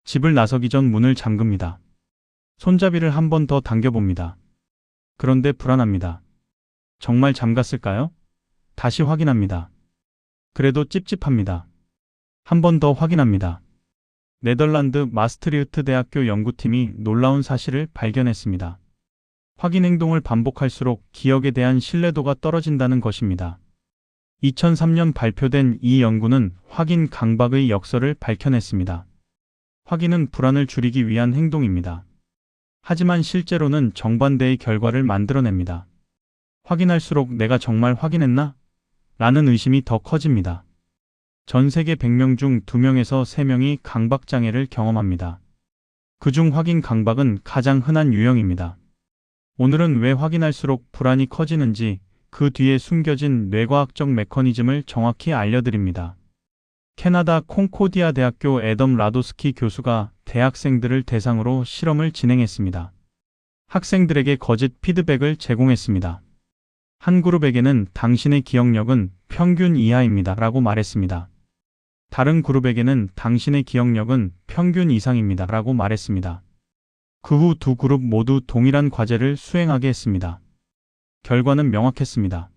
집을 나서기 전 문을 잠급니다. 손잡이를 한 번 더 당겨봅니다. 그런데 불안합니다. 정말 잠갔을까요? 다시 확인합니다. 그래도 찝찝합니다. 한 번 더 확인합니다. 네덜란드 마스트리흐트 대학교 연구팀이 놀라운 사실을 발견했습니다. 확인 행동을 반복할수록 기억에 대한 신뢰도가 떨어진다는 것입니다. 2003년 발표된 이 연구는 확인 강박의 역설을 밝혀냈습니다. 확인은 불안을 줄이기 위한 행동입니다. 하지만 실제로는 정반대의 결과를 만들어냅니다. 확인할수록 내가 정말 확인했나? 라는 의심이 더 커집니다. 전 세계 100명 중 2명에서 3명이 강박장애를 경험합니다. 그중 확인 강박은 가장 흔한 유형입니다. 오늘은 왜 확인할수록 불안이 커지는지 그 뒤에 숨겨진 뇌과학적 메커니즘을 정확히 알려드립니다. 캐나다 콩코디아 대학교 애덤 라도스키 교수가 대학생들을 대상으로 실험을 진행했습니다. 학생들에게 거짓 피드백을 제공했습니다. 한 그룹에게는 당신의 기억력은 평균 이하입니다 라고 말했습니다. 다른 그룹에게는 당신의 기억력은 평균 이상입니다 라고 말했습니다. 그 후 두 그룹 모두 동일한 과제를 수행하게 했습니다. 결과는 명확했습니다.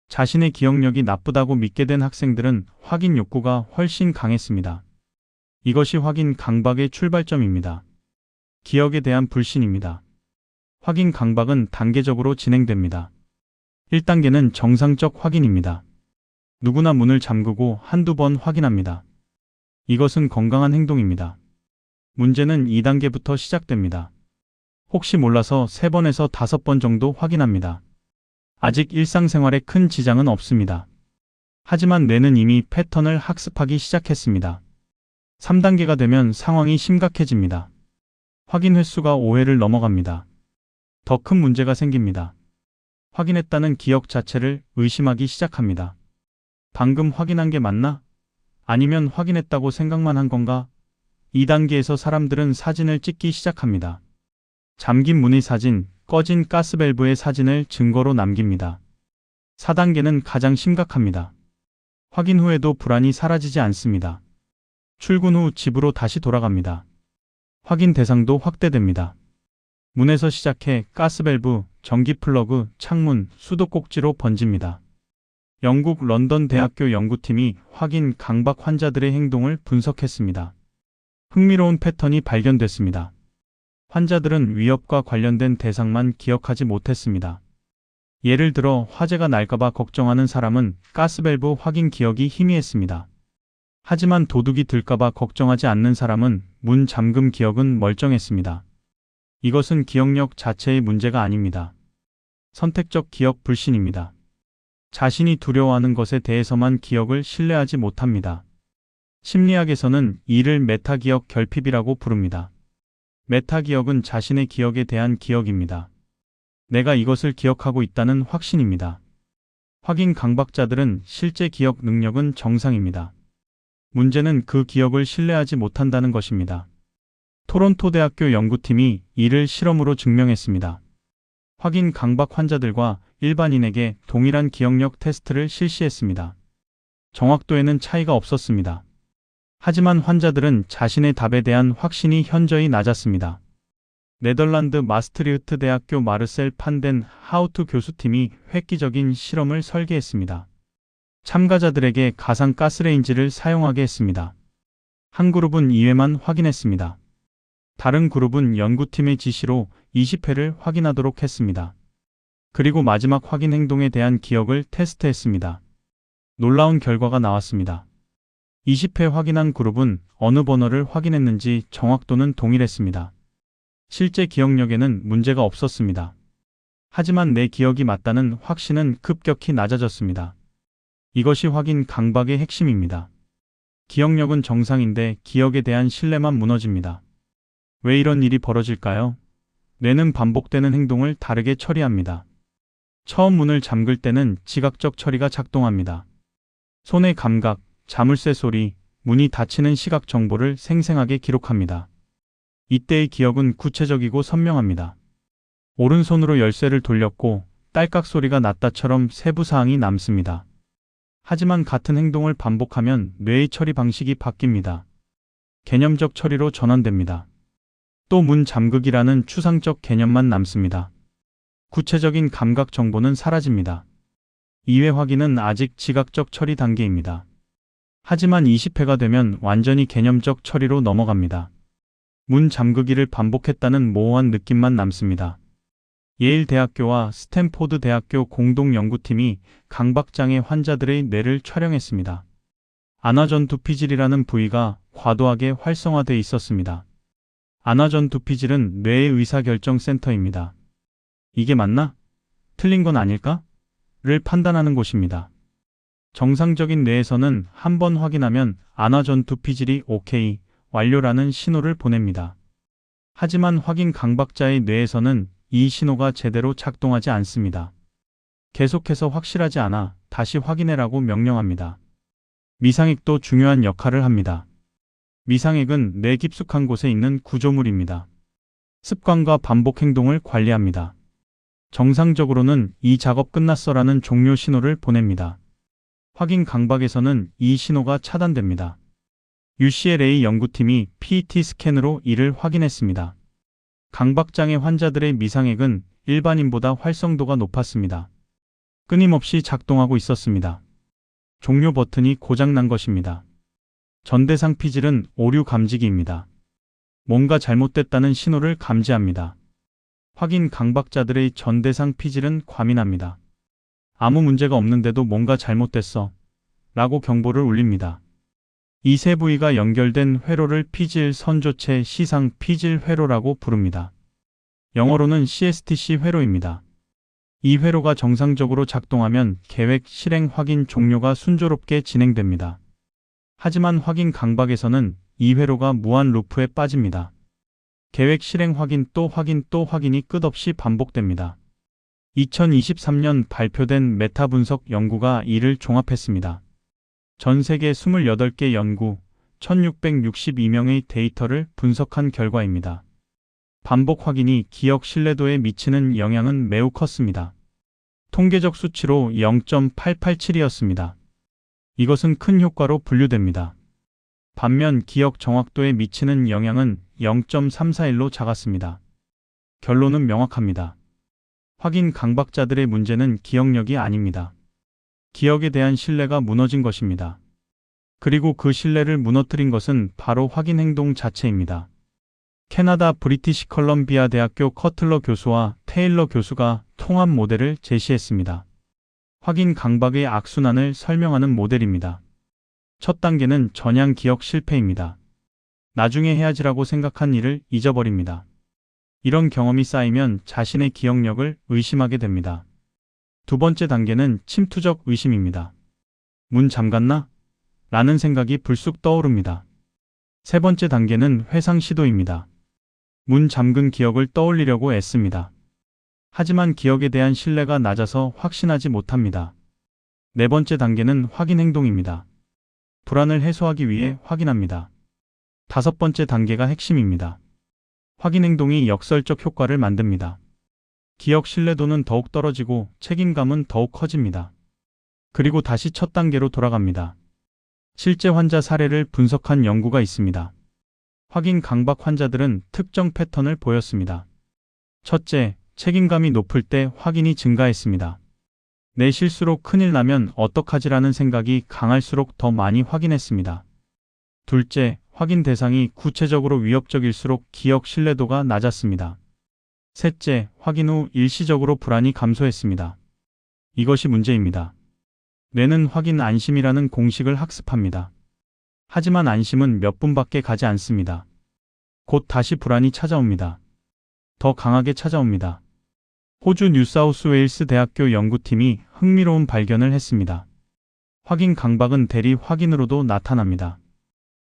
자신의 기억력이 나쁘다고 믿게 된 학생들은 확인 욕구가 훨씬 강했습니다. 이것이 확인 강박의 출발점입니다. 기억에 대한 불신입니다. 확인 강박은 단계적으로 진행됩니다. 1단계는 정상적 확인입니다. 누구나 문을 잠그고 한두 번 확인합니다. 이것은 건강한 행동입니다. 문제는 2단계부터 시작됩니다. 혹시 몰라서 3번에서 5번 정도 확인합니다. 아직 일상생활에 큰 지장은 없습니다. 하지만 뇌는 이미 패턴을 학습하기 시작했습니다. 3단계가 되면 상황이 심각해집니다. 확인 횟수가 5회를 넘어갑니다. 더 큰 문제가 생깁니다. 확인했다는 기억 자체를 의심하기 시작합니다. 방금 확인한 게 맞나? 아니면 확인했다고 생각만 한 건가? 2단계에서 사람들은 사진을 찍기 시작합니다. 잠긴 문의 사진, 꺼진 가스밸브의 사진을 증거로 남깁니다. 4단계는 가장 심각합니다. 확인 후에도 불안이 사라지지 않습니다. 출근 후 집으로 다시 돌아갑니다. 확인 대상도 확대됩니다. 문에서 시작해 가스밸브, 전기 플러그, 창문, 수도꼭지로 번집니다. 영국 런던 대학교 연구팀이 확인 강박 환자들의 행동을 분석했습니다. 흥미로운 패턴이 발견됐습니다. 환자들은 위협과 관련된 대상만 기억하지 못했습니다. 예를 들어 화재가 날까봐 걱정하는 사람은 가스밸브 확인 기억이 희미했습니다. 하지만 도둑이 들까봐 걱정하지 않는 사람은 문 잠금 기억은 멀쩡했습니다. 이것은 기억력 자체의 문제가 아닙니다. 선택적 기억 불신입니다. 자신이 두려워하는 것에 대해서만 기억을 신뢰하지 못합니다. 심리학에서는 이를 메타기억 결핍이라고 부릅니다. 메타기억은 자신의 기억에 대한 기억입니다. 내가 이것을 기억하고 있다는 확신입니다. 확인 강박자들은 실제 기억 능력은 정상입니다. 문제는 그 기억을 신뢰하지 못한다는 것입니다. 토론토 대학교 연구팀이 이를 실험으로 증명했습니다. 확인 강박 환자들과 일반인에게 동일한 기억력 테스트를 실시했습니다. 정확도에는 차이가 없었습니다. 하지만 환자들은 자신의 답에 대한 확신이 현저히 낮았습니다. 네덜란드 마스트리흐트 대학교 마르셀 판덴 하우트 교수팀이 획기적인 실험을 설계했습니다. 참가자들에게 가상 가스레인지를 사용하게 했습니다. 한 그룹은 2회만 확인했습니다. 다른 그룹은 연구팀의 지시로 20회를 확인하도록 했습니다. 그리고 마지막 확인 행동에 대한 기억을 테스트했습니다. 놀라운 결과가 나왔습니다. 20회 확인한 그룹은 어느 번호를 확인했는지 정확도는 동일했습니다. 실제 기억력에는 문제가 없었습니다. 하지만 내 기억이 맞다는 확신은 급격히 낮아졌습니다. 이것이 확인 강박의 핵심입니다. 기억력은 정상인데 기억에 대한 신뢰만 무너집니다. 왜 이런 일이 벌어질까요? 뇌는 반복되는 행동을 다르게 처리합니다. 처음 문을 잠글 때는 지각적 처리가 작동합니다. 손의 감각, 자물쇠 소리, 문이 닫히는 시각 정보를 생생하게 기록합니다. 이때의 기억은 구체적이고 선명합니다. 오른손으로 열쇠를 돌렸고 딸깍 소리가 났다처럼 세부 사항이 남습니다. 하지만 같은 행동을 반복하면 뇌의 처리 방식이 바뀝니다. 개념적 처리로 전환됩니다. 또 문 잠그기라는 추상적 개념만 남습니다. 구체적인 감각 정보는 사라집니다. 2회 확인은 아직 지각적 처리 단계입니다. 하지만 20회가 되면 완전히 개념적 처리로 넘어갑니다. 문 잠그기를 반복했다는 모호한 느낌만 남습니다. 예일 대학교와 스탠포드 대학교 공동 연구팀이 강박장애 환자들의 뇌를 촬영했습니다. 아나전두피질이라는 부위가 과도하게 활성화돼 있었습니다. 아나전두피질은 뇌의 의사결정 센터입니다. 이게 맞나? 틀린 건 아닐까? 를 판단하는 곳입니다. 정상적인 뇌에서는 한 번 확인하면 아나전두피질이 오케이, 완료라는 신호를 보냅니다. 하지만 확인 강박자의 뇌에서는 이 신호가 제대로 작동하지 않습니다. 계속해서 확실하지 않아 다시 확인해라고 명령합니다. 미상액도 중요한 역할을 합니다. 미상액은 뇌 깊숙한 곳에 있는 구조물입니다. 습관과 반복 행동을 관리합니다. 정상적으로는 이 작업 끝났어라는 종료 신호를 보냅니다. 확인 강박에서는 이 신호가 차단됩니다. UCLA 연구팀이 PET 스캔으로 이를 확인했습니다. 강박장애 환자들의 미상액은 일반인보다 활성도가 높았습니다. 끊임없이 작동하고 있었습니다. 종료 버튼이 고장난 것입니다. 전대상 피질은 오류 감지기입니다. 뭔가 잘못됐다는 신호를 감지합니다. 확인 강박자들의 전대상 피질은 과민합니다. 아무 문제가 없는데도 뭔가 잘못됐어 라고 경보를 울립니다. 이 세 부위가 연결된 회로를 피질 선조체 시상 피질 회로라고 부릅니다. 영어로는 CSTC 회로입니다. 이 회로가 정상적으로 작동하면 계획 실행 확인 종료가 순조롭게 진행됩니다. 하지만 확인 강박에서는 이 회로가 무한 루프에 빠집니다. 계획 실행 확인 또 확인 또 확인이 끝없이 반복됩니다. 2023년 발표된 메타 분석 연구가 이를 종합했습니다. 전 세계 28개 연구, 1662명의 데이터를 분석한 결과입니다. 반복 확인이 기억 신뢰도에 미치는 영향은 매우 컸습니다. 통계적 수치로 0.887이었습니다. 이것은 큰 효과로 분류됩니다. 반면 기억 정확도에 미치는 영향은 0.341로 작았습니다. 결론은 명확합니다. 확인 강박자들의 문제는 기억력이 아닙니다. 기억에 대한 신뢰가 무너진 것입니다. 그리고 그 신뢰를 무너뜨린 것은 바로 확인 행동 자체입니다. 캐나다 브리티시 컬럼비아 대학교 커틀러 교수와 테일러 교수가 통합 모델을 제시했습니다. 확인 강박의 악순환을 설명하는 모델입니다. 첫 단계는 전향 기억 실패입니다. 나중에 해야지라고 생각한 일을 잊어버립니다. 이런 경험이 쌓이면 자신의 기억력을 의심하게 됩니다. 두 번째 단계는 침투적 의심입니다. 문 잠갔나? 라는 생각이 불쑥 떠오릅니다. 세 번째 단계는 회상 시도입니다. 문 잠근 기억을 떠올리려고 애씁니다. 하지만 기억에 대한 신뢰가 낮아서 확신하지 못합니다. 네 번째 단계는 확인 행동입니다. 불안을 해소하기 위해 확인합니다. 다섯 번째 단계가 핵심입니다. 확인 행동이 역설적 효과를 만듭니다. 기억 신뢰도는 더욱 떨어지고 책임감은 더욱 커집니다. 그리고 다시 첫 단계로 돌아갑니다. 실제 환자 사례를 분석한 연구가 있습니다. 확인 강박 환자들은 특정 패턴을 보였습니다. 첫째, 책임감이 높을 때 확인이 증가했습니다. 내 실수로 큰일 나면 어떡하지라는 생각이 강할수록 더 많이 확인했습니다. 둘째, 확인 대상이 구체적으로 위협적일수록 기억 신뢰도가 낮았습니다. 셋째, 확인 후 일시적으로 불안이 감소했습니다. 이것이 문제입니다. 뇌는 확인 안심이라는 공식을 학습합니다. 하지만 안심은 몇 분밖에 가지 않습니다. 곧 다시 불안이 찾아옵니다. 더 강하게 찾아옵니다. 호주 뉴사우스웨일스 대학교 연구팀이 흥미로운 발견을 했습니다. 확인 강박은 대리 확인으로도 나타납니다.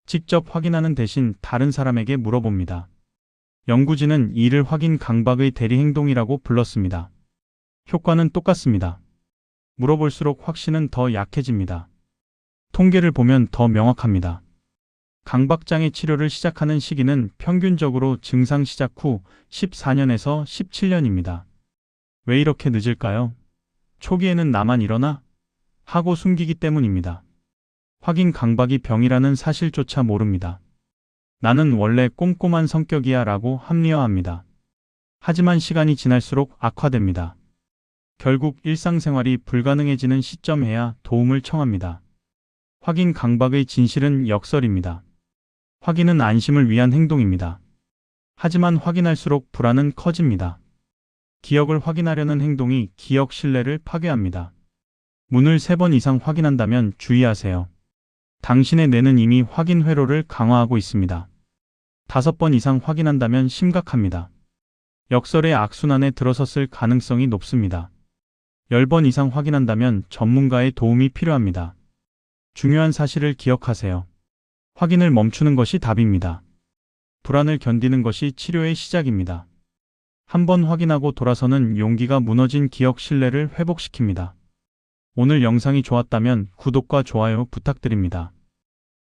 직접 확인하는 대신 다른 사람에게 물어봅니다. 연구진은 이를 확인 강박의 대리 행동이라고 불렀습니다. 효과는 똑같습니다. 물어볼수록 확신은 더 약해집니다. 통계를 보면 더 명확합니다. 강박장애 치료를 시작하는 시기는 평균적으로 증상 시작 후 14년에서 17년입니다. 왜 이렇게 늦을까요? 초기에는 나만 이러나? 하고 숨기기 때문입니다. 확인 강박이 병이라는 사실조차 모릅니다. 나는 원래 꼼꼼한 성격이야 라고 합리화합니다. 하지만 시간이 지날수록 악화됩니다. 결국 일상생활이 불가능해지는 시점에야 도움을 청합니다. 확인 강박의 진실은 역설입니다. 확인은 안심을 위한 행동입니다. 하지만 확인할수록 불안은 커집니다. 기억을 확인하려는 행동이 기억 신뢰를 파괴합니다. 문을 3번 이상 확인한다면 주의하세요. 당신의 뇌는 이미 확인 회로를 강화하고 있습니다. 5번 이상 확인한다면 심각합니다. 역설의 악순환에 들어섰을 가능성이 높습니다. 10번 이상 확인한다면 전문가의 도움이 필요합니다. 중요한 사실을 기억하세요. 확인을 멈추는 것이 답입니다. 불안을 견디는 것이 치료의 시작입니다. 한 번 확인하고 돌아서는 용기가 무너진 기억 신뢰를 회복시킵니다. 오늘 영상이 좋았다면 구독과 좋아요 부탁드립니다.